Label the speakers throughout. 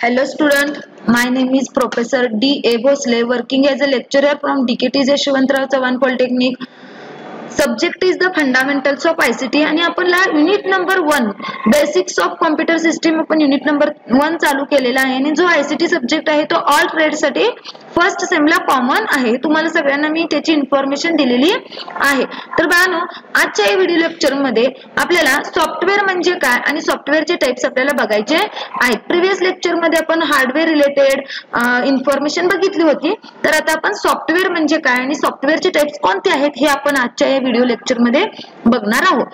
Speaker 1: Hello student, my name is Professor D. A. Bhosle, working as a lecturer from DKT Yeshwantrao Chavan Polytechnic. Subject is the fundamentals of ICT आणि आपण unit number 1 basics of computer system आपण unit number 1 चालू केलेला आहे आणि जो ICT subject आहे तो ऑल ट्रेड साठी फर्स्ट सेमला कॉमन आहे. तुम्हाला सगळ्यांना मी त्याची इन्फॉर्मेशन दिलेली आहे. तर बाळांनो, आजच्या या व्हिडिओ लेक्चर मध्ये आपल्याला सॉफ्टवेअर म्हणजे काय आणि सॉफ्टवेअरचे टाइप्स आपल्याला बघायचे आहेत. प्रिव्हियस लेक्चर मध्ये आपण हार्डवेअर रिलेटेड इन्फॉर्मेशन बघितली होती. तर आता आपण सॉफ्टवेअर म्हणजे काय आणि सॉफ्टवेअरचे टाइप्स कोणते आहेत हे आपण आजच्या या व्हिडिओ लेक्चर मध्ये बघणार आहोत.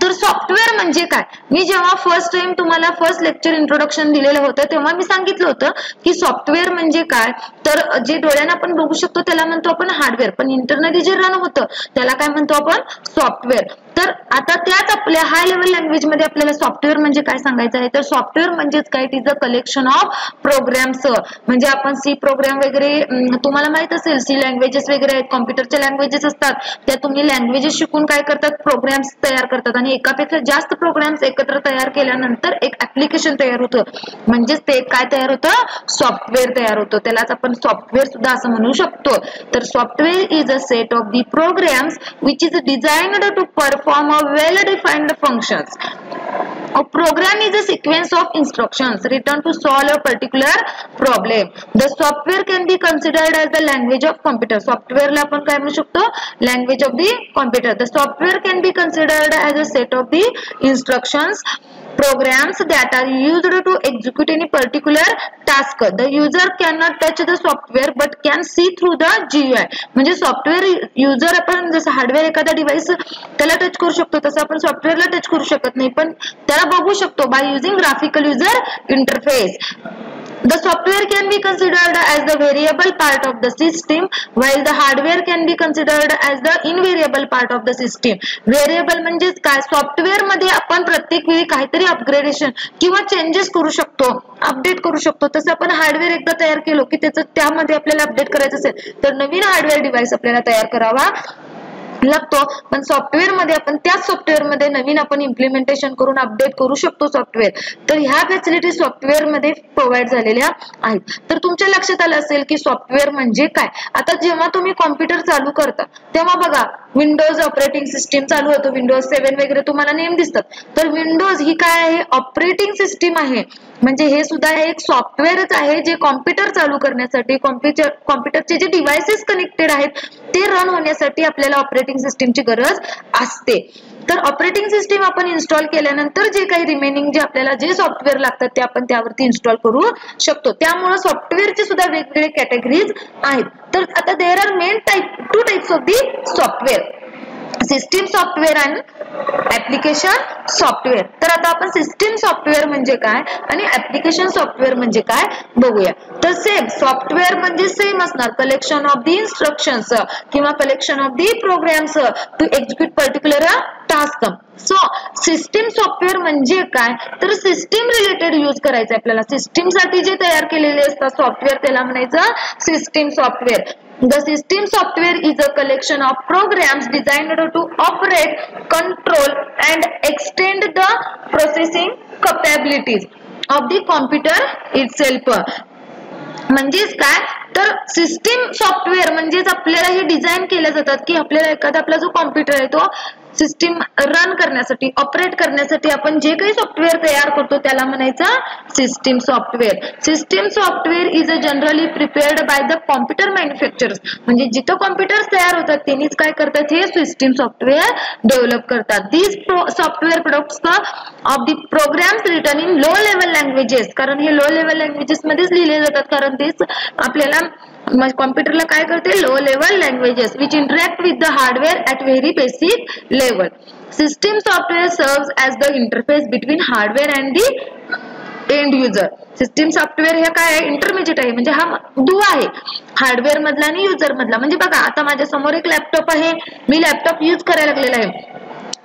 Speaker 1: तर सॉफ्टवेअर म्हणजे काय, मी जेव्हा फर्स्ट टाइम तुम्हाला फर्स्ट लेक्चर इंट्रोडक्शन दिलेलं होतं तेव्हा मी सांगितलं होतं की सॉफ्टवेअर म्हणजे काय, तर जे डोळ्याने आपण बघू शकतो त्याला म्हणतो आपण हार्डवेअर, पण इंटरनली जे रन होतं त्याला काय म्हणतो आपण सॉफ्टवेअर. तर आता त्याच आपल्या हाय लेवल लँग्वेज मध्ये आपल्याला सॉफ्टवेअर म्हणजे काय सांगायचं आहे. तर सॉफ्टवेअर म्हणजेच काय, it is a collection of programs. म्हणजे आपण सी प्रोग्राम वगैरे तुम्हाला माहित असेल, सी लँग्वेजेस वगैरे आहेत, कॉम्प्युटरच्या लँग्वेजेस असतात, त्या तुम्ही लँग्वेजेस शिकून काय करतात, प्रोग्राम्स तयार करतात आणि एकापेक्षा जास्त प्रोग्राम्स एकत्र तयार केल्यानंतर एक ऍप्लिकेशन तयार होतं, म्हणजेच ते काय तयार होतं, सॉफ्टवेअर तयार होतं. त्यालाच आपण सॉफ्टवेअर सुद्धा असं म्हणू शकतो. तर software is a set of the programs which is designed to perform a well-defined functions. A program is a sequence of instructions written to solve a particular problem. The software can be considered as the language of computer. Software ला आपण काय म्हणू शकतो, language of the computer. The software can be considered as a set of the instructions, programs that are used to execute any particular task. The user cannot touch the software but can see through the GUI. म्हणजे software user आपण जसं hardware एखादा device त्याला touch करू शकतो तसं आपण सॉफ्टवेअरला touch करू शकत नाही, पण त्याला बघू शकतो by using graphical user interface. The software can be considered as the variable part of the system, while the hardware can be considered as the invariable part of the system. Variable म्हणजेच काय, software मध्ये आपण प्रत्येक वेळी काहीतरी upgradation किंवा changes करू शकतो, अपडेट करू शकतो. तसं आपण हार्डवेअर एकदा तयार केलो की त्यामध्ये आपल्याला अपडेट करायचं असेल तर नवीन हार्डवेअर डिव्हाइस आपल्याला तयार करावा लागतो. पण सॉफ्टवेअर मध्ये आपण त्याच सॉफ्टवेअर मध्ये नवीन आपण इम्प्लिमेंटेशन करून अपडेट करू शकतो सॉफ्टवेअर. तर ह्या फॅसिलिटी सॉफ्टवेअर मध्ये प्रोव्हाइड झालेल्या आहेत. तर तुमच्या लक्षात आलं असेल की सॉफ्टवेअर म्हणजे काय. आता जेव्हा तुम्ही कॉम्प्युटर चालू करता तेव्हा बघा विंडोज ऑपरेटिंग सिस्टीम चालू होतो, विंडोज 7 वगैरे तुम्हाला नेम दिसतात. तर विंडोज ही काय आहे, ऑपरेटिंग सिस्टीम आहे. म्हणजे हे सुद्धा एक सॉफ्टवेअरच आहे जे कॉम्प्युटर चालू करण्यासाठी, कॉम्प्युटरचे जे डिव्हाइसेस कनेक्टेड आहेत ते रन होण्यासाठी आपल्याला ऑपरेटिंग सिस्टीमची गरज असते. तर ऑपरेटिंग सिस्टीम आपण इन्स्टॉल केल्यानंतर जे काही रिमेनिंग जे आपल्याला जे सॉफ्टवेअर लागतात ते आपण त्यावरती इन्स्टॉल करू शकतो. त्यामुळे सॉफ्टवेअरचे सुद्धा वेगवेगळे कॅटेगरीज आहेत. तर आता there are two types of the software, system software आणि ऍप्लिकेशन सॉफ्टवेअर. तर आता आपण सिस्टीम सॉफ्टवेअर म्हणजे काय आणि ऍप्लिकेशन सॉफ्टवेअर म्हणजे काय बघूया. तर सेम सॉफ्टवेअर म्हणजे सेम असणार, कलेक्शन ऑफ दी इन्स्ट्रक्शन्स किंवा collection of the programs to execute particular task. So system software म्हणजे काय, तर सिस्टीम रिलेटेड यूज करायचं आपल्याला. सिस्टीम साठी जे तयार केलेले असतात सॉफ्टवेअर त्याला म्हणायचं system software. The system software is a collection of programs designed to operate, control and extend the processing capabilities of the computer itself. म्हणजेच काय, तर सिस्टीम सॉफ्टवेअर म्हणजेच आपल्याला हे डिझाईन केले जातात की आपल्याला एखादा आपला जो कॉम्प्युटर आहे तो सिस्टीम रन करण्यासाठी, ऑपरेट करण्यासाठी आपण जे काही सॉफ्टवेअर तयार करतो त्याला म्हणायचं system software. System software is a generally prepared by the computer manufacturers. म्हणजे जिथं कॉम्प्युटर्स तयार होतात त्यांनीच काय करतात, हे सिस्टीम सॉफ्टवेअर डेव्हलप करतात. These software products of the programs written in low level languages, कारण हे लो लेवल लँग्वेजेस मध्येच लिहिले जातात, कारण तेच आपल्याला कॉम्प्युटरला काय करते, low level languages which interact with the hardware at very basic level. System software serves as the interface between hardware and the end user. System software हे काय आहे, इंटरमिजिएट आहे, म्हणजे हा दुवा आहे हार्डवेअर मधला आणि युजर मधला. म्हणजे बघा आता माझ्या समोर एक लॅपटॉप आहे, मी लॅपटॉप यूज करायला लागलेला आहे,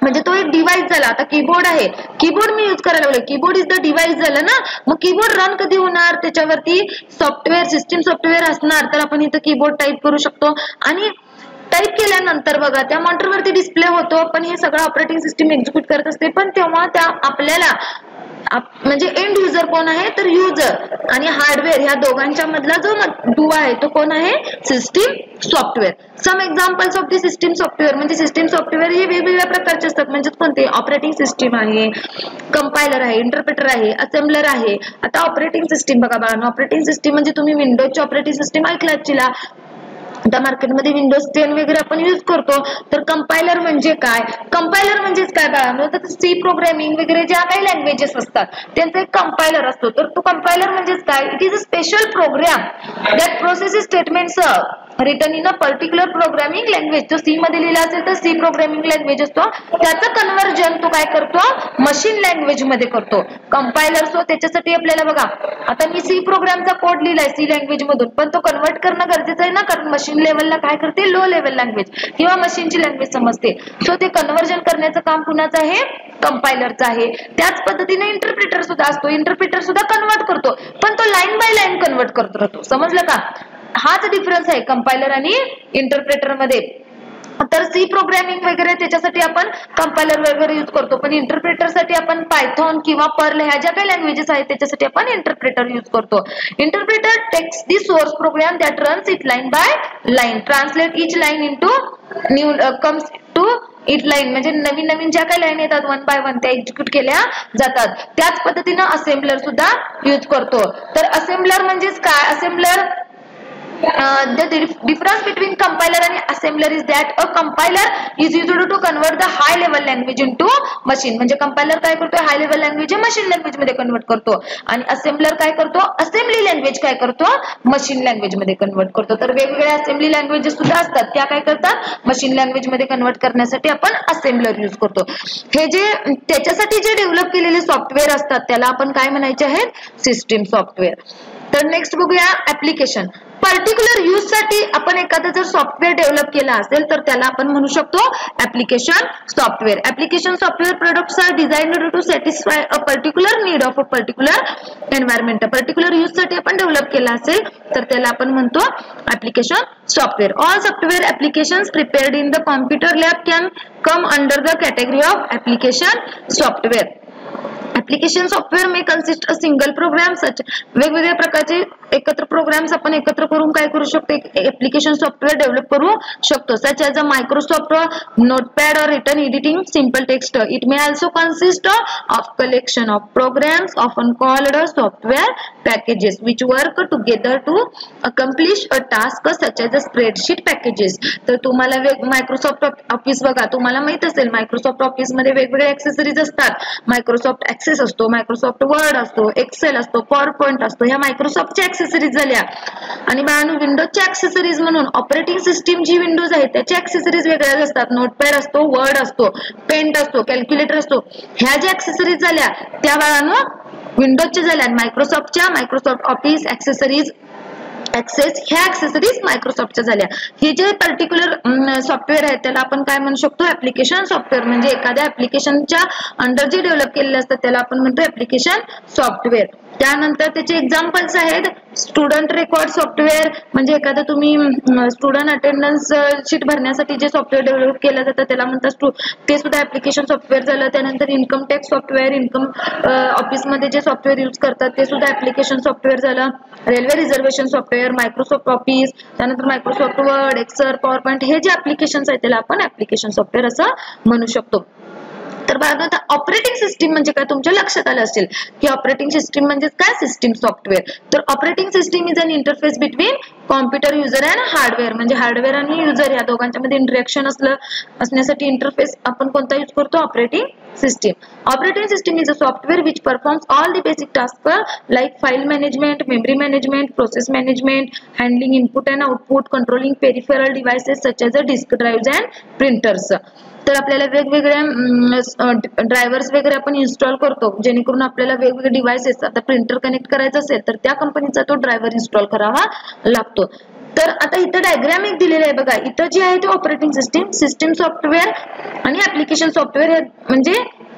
Speaker 1: म्हणजे तो एक डिव्हाइस झाला. आता कीबोर्ड आहे, कीबोर्ड मी यूज करायला लागले, कीबोर्ड इज द डिव्हाइस झालं ना. मग कीबोर्ड रन कधी होणार, त्याच्यावरती सॉफ्टवेअर सिस्टीम सॉफ्टवेअर असणार, तर आपण इथं कीबोर्ड टाईप करू शकतो आणि टाईप केल्यानंतर बघा त्या मॉनिटरवरती डिस्प्ले होतो, पण हे सगळं ऑपरेटिंग सिस्टीम एक्झिक्यूट करत असते. पण तेव्हा त्या आपल्याला म्हणजे एंड युजर कोण आहे तर युजर आणि हार्डवेअर ह्या दोघांच्या मधला जो दुवा आहे तो कोण आहे system software. Some examples of the system software म्हणजे सिस्टीम सॉफ्टवेअर हे वेगवेगळ्या प्रकारचे असतात. म्हणजे कोणते ऑपरेटिंग सिस्टीम आहे, कंपायलर आहे, इंटरप्रेटर आहे, असेंबलर आहे. आता ऑपरेटिंग सिस्टीम बघा बाळांनो, ऑपरेटिंग सिस्टीम म्हणजे तुम्ही विंडोजची ऑपरेटिंग सिस्टीम ऐकलात. आता मार्केटमध्ये विंडोज 10 वगैरे आपण यूज करतो. तर कंपायलर म्हणजे काय, कंपायलर म्हणजेच काय बाळांनो तर सी प्रोग्रामिंग वगैरे ज्या काही लँग्वेजेस असतात त्यांचा एक कंपायलर असतो. तर तो कंपायलर म्हणजेच काय, it is a special program that processes statements written in a particular programming language. जो सी मध्ये लिहिला असेल तर सी प्रोग्रामिंग लँग्वेज असतो, त्याचं कन्व्हर्जन तो काय करतो मशीन लँग्वेज मध्ये करतो कंपायलर. सो त्याच्यासाठी आपल्याला बघा आता मी सी प्रोग्रामचा कोड लिहिलाय सी लँग्वेज मधून, पण तो कन्वर्ट करणं गरजेचं आहे ना, कारण मशीन लेवलला काय करते लो लेवल लँग्वेज किंवा मशीनची लँग्वेज समजते. सो ते कन्वर्जन करण्याचं काम कुणाचं आहे कंपायलरचं आहे. त्याच पद्धतीने इंटरप्रिटर सुद्धा असतो, इंटरप्रिटर सुद्धा कन्वर्ट करतो, पण तो लाईन बाय लाईन कन्वर्ट करत राहतो. समजलं का, हाच डिफरन्स आहे कंपायलर आणि इंटरप्रेटर मध्ये. तर सी प्रोग्रामिंग वगैरे त्याच्यासाठी आपण कंपायलर वगैरे यूज करतो, पण इंटरप्रेटर साठी आपण पायथॉन किंवा पर्ल ह्या ज्या काही लँग्वेजेस आहेत त्याच्यासाठी आपण इंटरप्रेटर यूज करतो. Interpreter takes the source program that runs it line by line, translate each line into new comes to it line, म्हणजे नवीन नवीन ज्या काही लाईन येतात वन बाय वन त्या एक्झिक्यूट केल्या जातात. त्याच पद्धतीनं असेंबलर सुद्धा यूज करतो. तर असेंबलर म्हणजेच काय, assembler the difference between compiler and assembler is that a compiler is used to convert the high level language into machine. म्हणजे कंपायलर काय करतो high level language machine language मध्ये कन्वर्ट करतो, आणि असेंबलर काय करतो असेंब्ली लँग्वेज काय करतो मशीन लँग्वेज मध्ये कन्वर्ट करतो. तर वेगवेगळ्या असेंब्ली लँग्वेजेस सुद्धा असतात, त्या काय करतात मशीन लँग्वेज मध्ये कन्वर्ट करण्यासाठी आपण असेंबलर यूज करतो. हे जे त्याच्यासाठी जे डेव्हलप केलेले सॉफ्टवेअर असतात त्याला आपण काय म्हणायचे आहेत सिस्टीम सॉफ्टवेअर. तर नेक्स्ट बघूया ऍप्लिकेशन. पर्टिक्युलर यूज साठी आपण एखादा जर सॉफ्टवेअर डेव्हलप केला असेल तर त्याला आपण म्हणू शकतो application software. Application software products are designed to satisfy a particular need of a particular environment. Particular use साठी आपण डेव्हलप केला असेल तर त्याला आपण म्हणतो application software. All software applications prepared in the computer lab can come under the category of application software. Application software may consist a single program such. वेगवेगळ्या प्रकारचे एकत्र प्रोग्राम्स आपण एकत्र करून काय करू शकतो ऍप्लिकेशन सॉफ्टवेअर डेव्हलप करू शकतो. Such as a Microsoft Notepad or written editing simple text. It may also consist of collection of programs often called software packages which work together to accomplish a task such as a spreadsheet packages. तर तुम्हाला Microsoft office बघा तुम्हाला माहित असेल Microsoft office मध्ये वेगवेगळे accessories असतात. Microsoft access असतो, मायक्रोसॉफ्ट वर्ड असतो, एक्सेल असतो, पॉवर पॉइंट असतो, ह्या मायक्रोसॉफ्टच्या ऍक्सेसरीज झाल्या. आणि विंडोजच्या ऍक्सेसरीज म्हणून ऑपरेटिंग सिस्टीम जी विंडोज आहे त्याच्या ऍक्सेसरीज वेगळ्या असतात. नोटपॅड असतो, वर्ड असतो, पेंट असतो, कॅल्क्युलेटर असतो, ह्या ज्या ऍक्सेसरीज झाल्या त्या विंडोजच्या झाल्या. मायक्रोसॉफ्टच्या मायक्रोसॉफ्ट ऑफिस ऍक्सेसरीज ऍक्सेस ह्या ऍक्सेसरीज मायक्रोसॉफ्टच्या झाल्या. हे जे पर्टिक्युलर सॉफ्टवेअर आहे त्याला आपण काय म्हणू शकतो ऍप्लिकेशन सॉफ्टवेअर. म्हणजे एखाद्या ऍप्लिकेशनच्या अंडर जे डेव्हलप केलेले असतात त्याला आपण म्हणतो ऍप्लिकेशन सॉफ्टवेअर. त्यानंतर त्याचे एक्झाम्पल्स आहेत स्टुडंट रेकॉर्ड सॉफ्टवेअर, म्हणजे एखादं तुम्ही स्टुडंट अटेंडन्स शीट भरण्यासाठी जे सॉफ्टवेअर डेव्हलप केलं जातं त्याला म्हणतात ते सुद्धा ऍप्लिकेशन सॉफ्टवेअर झालं. त्यानंतर इन्कम टॅक्स सॉफ्टवेअर, इन्कम ऑफिसमध्ये जे सॉफ्टवेअर यूज करतात ते सुद्धा ऍप्लिकेशन सॉफ्टवेअर झालं. Railway reservation software, Microsoft Office, त्यानंतर Microsoft Word, Excel, PowerPoint हे जे ऍप्लिकेशन्स आहेत त्याला आपण ऍप्लिकेशन सॉफ्टवेअर असं म्हणू शकतो. तर आता ऑपरेटिंग सिस्टीम म्हणजे काय तुमच्या लक्षात आलं असेल की ऑपरेटिंग सिस्टीम म्हणजे काय सिस्टीम सॉफ्टवेअर. तर operating system is an interface between computer user and hardware. म्हणजे हार्डवेअर आणि युजर या दोघांच्या मध्ये इंटरॅक्शन असण्यासाठी इंटरफेस आपण कोणता यूज करतो operating system. Operating system is a software which performs all the basic task like file management, memory management, process management, handling input and output, controlling peripheral devices such as a disk drive and printers. तर आपल्याला वेगवेगळ्या drivers वगैरे आपण install करतो जेणेकरून आपल्याला वेगवेगळे devices आता प्रिंटर कनेक्ट करायचं असेल तर त्या कंपनीचा तो ड्रायव्हर इन्स्टॉल करावा लागतो. तर आता इथं डायग्राम एक दिलेला आहे बघा. इथं जे आहे ते ऑपरेटिंग सिस्टीम, सिस्टीम सॉफ्टवेअर आणि ऍप्लिकेशन सॉफ्टवेअर म्हणजे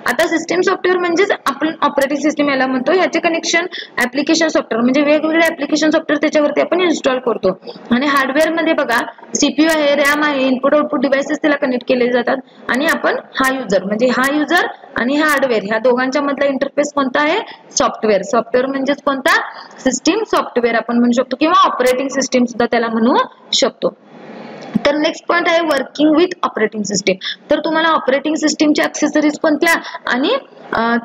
Speaker 1: आता सिस्टीम सॉफ्टवेअर म्हणजेच आपण ऑपरेटिंग सिस्टीम याला म्हणतो, ह्याचे कनेक्शन ऍप्लिकेशन सॉफ्टवेअर म्हणजे वेगवेगळे ऍप्लिकेशन सॉफ्टवेअर त्याच्यावरती आपण इन्स्टॉल करतो. आणि हार्डवेअर मध्ये बघा सीपीयू आहे, रॅम आहे, इनपुट आउटपुट डिव्हाइसेस त्याला कनेक्ट केले जातात. आणि आपण हा युजर म्हणजे हा युजर आणि हार्डवेअर ह्या दोघांच्या मधला इंटरफेस कोणता आहे? सॉफ्टवेअर. सॉफ्टवेअर म्हणजेच कोणता? सिस्टीम सॉफ्टवेअर आपण म्हणू शकतो किंवा ऑपरेटिंग सिस्टीम सुद्धा त्याला म्हणू शकतो. तर नेक्स्ट पॉइंट आहे वर्किंग विथ ऑपरेटिंग सिस्टीम. तर तुम्हाला ऑपरेटिंग सिस्टीमच्या ऍक्सेसरीज कोणत्या आणि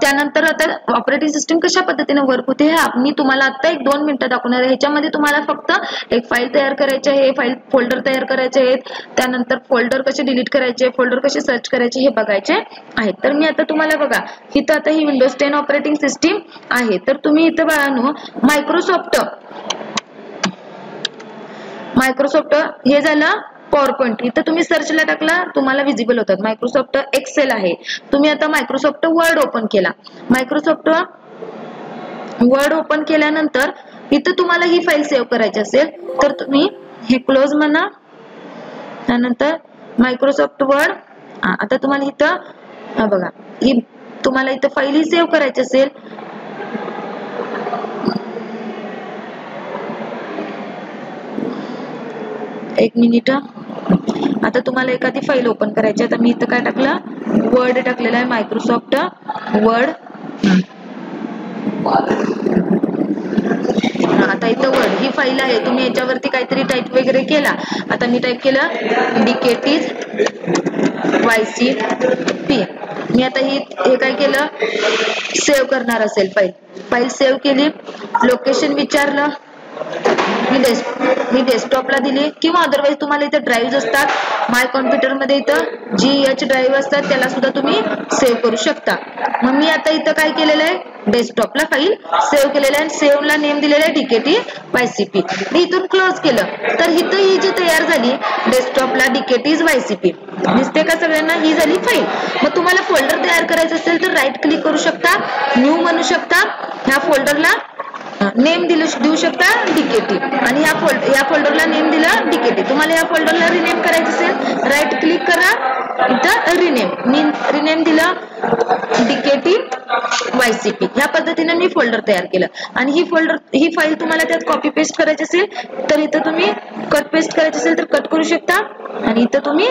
Speaker 1: त्यानंतर आता ऑपरेटिंग सिस्टीम कशा पद्धतीने वर्क होते हे मी तुम्हाला आता 1-2 मिनिटं दाखवणार आहे. ह्याच्यामध्ये तुम्हाला फक्त एक फाईल तयार करायची आहे, फाईल फोल्डर तयार करायचे आहेत, त्यानंतर फोल्डर कसे डिलीट करायचे, फोल्डर कसे सर्च करायचे हे बघायचे आहेत. तर मी आता तुम्हाला बघा इथं आता ही विंडोज 10 ऑपरेटिंग सिस्टीम आहे. तर तुम्ही इथं बाळांनो मायक्रोसॉफ्ट हे झालं पॉवर पॉइंट. इथं तुम्ही सर्चला टाकला तुम्हाला विजिबल होतात. मायक्रोसॉफ्ट एक्सेल आहे. तुम्ही आता मायक्रोसॉफ्ट वर्ड ओपन केला. मायक्रोसॉफ्ट वर्ड ओपन केल्यानंतर इथं तुम्हाला ही फाईल सेव्ह करायची असेल तर तुम्ही हे क्लोज म्हणा, त्यानंतर मायक्रोसॉफ्ट वर्ड. आता तुम्हाला इथं बघा ही तुम्हाला इथं फाईल ही सेव्ह करायची असेल एक मिनिट. आता तुम्हाला एखादी फाईल ओपन करायची. आता मी इथं काय टाकलं? वर्ड टाकलेला आहे, मायक्रोसॉफ्ट वर्ड. आता इथं वर्ड ही फाईल आहे. तुम्ही याच्यावरती काहीतरी टाईप वगैरे केला. आता मी टाईप केलं डिकेटीज YCP. मी आता हे काय केलं? सेव्ह करणार असेल फाईल सेव्ह केली. लोकेशन विचारलं, मी डेस्कटॉपला दिली किंवा अदरवाईज तुम्हाला इथे ड्राईव्ह असतात. माय कॉम्प्युटर मध्ये इथं GH ड्राईव्ह असतात, त्याला सुद्धा तुम्ही सेव्ह करू शकता. मग मी आता इथं काय केलेलं आहे? डेस्कटॉपला फाईल सेव्ह केलेलं आहे. सेव्हला नेम दिलेलं आहे DKT YCP. मी इथून क्लोज केलं तर इथं ही जी तयार झाली डेस्कटॉपला DKT YCP दिसते का सगळ्यांना? ही झाली फाईल. मग तुम्हाला फोल्डर तयार करायचं असेल तर राईट क्लिक करू शकता, न्यू म्हणू शकता, ह्या फोल्डरला नेम देऊ शकता DKT आणि या फोल्डरला नेम दिला DKT. तुम्हाला या फोल्डरला रिनेम करायचं असेल राईट क्लिक करा, इथं रिनेम. मी रिनेम दिलं DKT YCP. ह्या पद्धतीने मी फोल्डर तयार केलं. आणि ही फाईल तुम्हाला त्यात कॉपी पेस्ट करायची असेल तर इथं तुम्ही कट पेस्ट करायची असेल तर कट करू शकता आणि इथं तुम्ही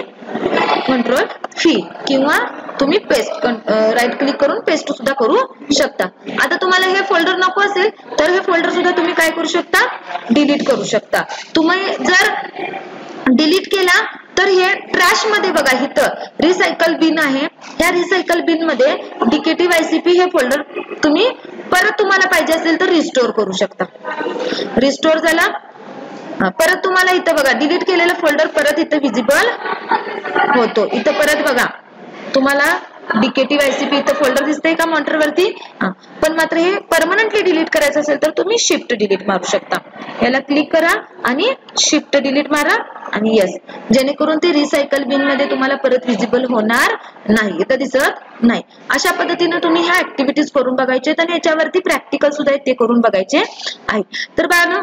Speaker 1: Ctrl+V किंवा तुम्ही पेस्ट राईट क्लिक करून पेस्ट सुद्धा करू शकता. आता तुम्हाला हे फोल्डर नको असेल तर हे फोल्डर सुद्धा तुम्ही काय करू शकता? डिलीट करू शकता. तुम्ही जर डिलीट केला तर हे ट्रॅश मध्ये बघा इथं रिसायकल बिन आहे. ह्या रिसायकल बिन मध्ये DKT YCP हे फोल्डर तुम्ही परत तुम्हाला पाहिजे असेल तर रिस्टोर करू शकता. रिस्टोर झाला. परत तुम्हाला इथं बघा डिलीट केलेला फोल्डर परत इथं विजिबल होतो. इथं परत बघा तुम्हाला DKT YCP इथं फोल्डर दिसतंय का मॉनिटर वरती? पण मात्र हे परमनंटली डिलीट करायचं असेल तर तुम्ही शिफ्ट डिलीट मारू शकता. याला क्लिक करा आणि शिफ्ट डिलीट मारा आणि यस, जेणेकरून ते रिसायकल बिन मध्ये तुम्हाला परत विजिबल होणार नाही, इथं दिसत नाही. अशा पद्धतीने तुम्ही ह्या ऍक्टिव्हिटीज करून बघायचे आणि याच्यावरती प्रॅक्टिकल सुद्धा ते करून बघायचे आहे. तर बाळांनो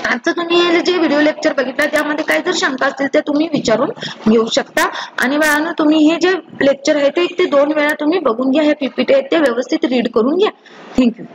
Speaker 1: आजचं तुम्ही हे जे व्हिडिओ लेक्चर बघितला त्यामध्ये काही जर शंका असतील ते तुम्ही विचारून घेऊ शकता. आणि बाळांनो तुम्ही हे जे लेक्चर आहे ते 1 ते 2 वेळा तुम्ही बघून घ्या. हे PPT आहेत ते व्यवस्थित रीड करून घ्या. थँक्यू.